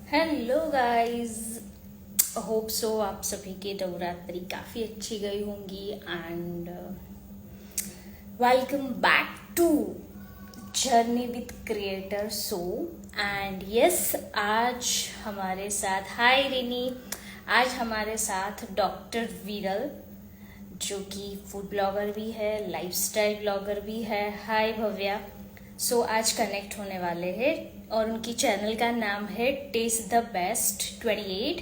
Hello guys. Hope so आप सभी की नवरात्रि काफ़ी अच्छी गई होंगी and welcome back to journey with creator so. And yes, आज हमारे साथ, हाय रिनी, आज हमारे साथ डॉक्टर विरल, जो कि फूड ब्लॉगर भी है, लाइफस्टाइल ब्लॉगर भी है। हाय भव्या। सो आज कनेक्ट होने वाले हैं और उनकी चैनल का नाम है टेस्ट द बेस्ट 28।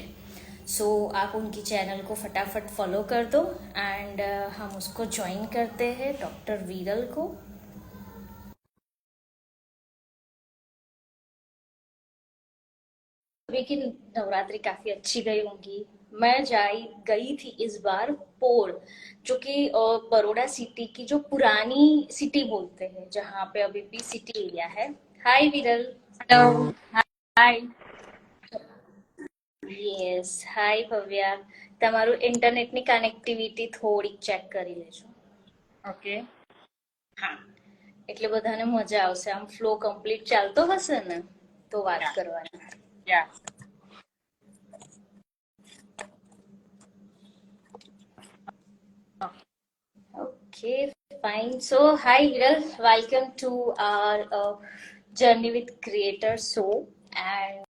सो आप उनकी चैनल को फटाफट फॉलो कर दो एंड हम उसको ज्वाइन करते हैं, डॉक्टर वीरल को। अभी की नवरात्रि काफी अच्छी गई होंगी। मैं जाई गई थी इस बार पोर, जो कि बड़ौदा सिटी की जो पुरानी सिटी बोलते हैं, जहाँ पे अभी भी सिटी एरिया है। हाय विरल। हेलो। हाय। યસ, હાય ભવ્યા. તમારું ઇન્ટરનેટની કનેક્ટિવિટી થોડીક ચેક કરી લેજો. ઓકે. હા, એટલે બધાને મજા આવશે. આમ ફ્લો કમ્પ્લીટ ચાલતો હશે ને તો વાત યા કરવાની. યા Okay, fine. So, hi Viral, welcome to our Journey with Creator show. And